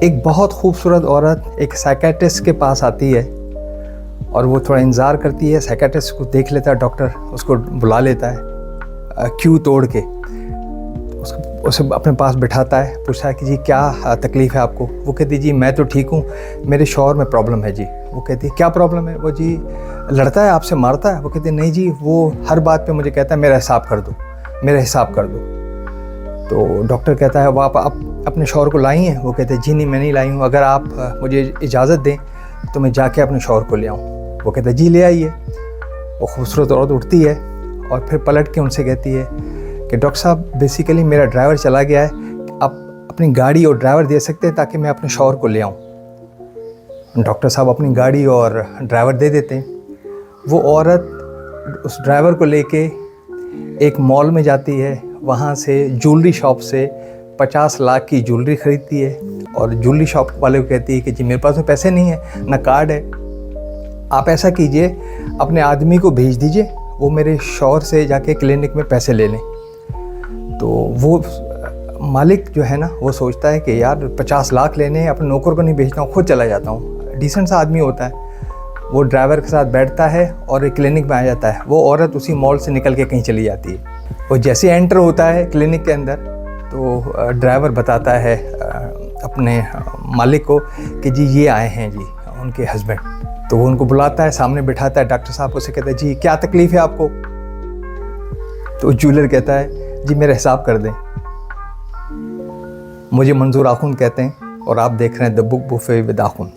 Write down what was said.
एक बहुत खूबसूरत औरत एक साइकियाट्रिस्ट के पास आती है और वो थोड़ा इंतज़ार करती है। साइकियाट्रिस्ट को देख लेता है, डॉक्टर उसको बुला लेता है क्यू तोड़ के, उसे अपने पास बिठाता है, पूछता है कि जी क्या तकलीफ़ है आपको। वो कहती जी मैं तो ठीक हूँ, मेरे शौहर में प्रॉब्लम है जी। वो कहती है क्या प्रॉब्लम है? वो जी लड़ता है आपसे, मारता है। वो कहती नहीं जी, वो हर बात पे मुझे कहता है मेरा हिसाब कर दो, मेरा हिसाब कर दो। तो डॉक्टर कहता है वो आप अपने शौहर को लाई हैं? वो कहते हैं जी नहीं मैं नहीं लाई हूँ, अगर आप मुझे इजाज़त दें तो मैं जाके अपने शौहर को ले आऊँ। वो कहता है जी ले आइए। वो खूबसूरत औरत उठती है और फिर पलट के उनसे कहती है कि डॉक्टर साहब बेसिकली मेरा ड्राइवर चला गया है, आप अपनी गाड़ी और ड्राइवर दे सकते हैं ताकि मैं अपने शौहर को ले आऊँ। डॉक्टर साहब अपनी गाड़ी और ड्राइवर दे देते हैं। वो औरत उस ड्राइवर को लेके एक मॉल में जाती है, वहाँ से ज्वेलरी शॉप से 50 लाख की ज्वेलरी ख़रीदती है और ज्वेलरी शॉप वाले को कहती है कि जी मेरे पास तो पैसे नहीं है, ना कार्ड है, आप ऐसा कीजिए अपने आदमी को भेज दीजिए, वो मेरे शौहर से जाके क्लिनिक में पैसे ले लें। तो वो मालिक जो है ना वो सोचता है कि यार 50 लाख लेने हैं, अपने नौकर को नहीं भेजता हूँ, खुद चला जाता हूँ। डिसेंट सा आदमी होता है। वो ड्राइवर के साथ बैठता है और क्लिनिक में आ जाता है। वो औरत उसी मॉल से निकल के कहीं चली जाती है। वो जैसे एंटर होता है क्लिनिक के अंदर तो ड्राइवर बताता है अपने मालिक को कि जी ये आए हैं जी उनके हस्बैंड। तो वो उनको बुलाता है, सामने बिठाता है। डॉक्टर साहब उसे कहता है जी क्या तकलीफ़ है आपको? तो ज्वेलर कहता है जी मेरा हिसाब कर दें, मुझे मंजूर आखुन कहते हैं और आप देख रहे हैं the book buffet with Akhund.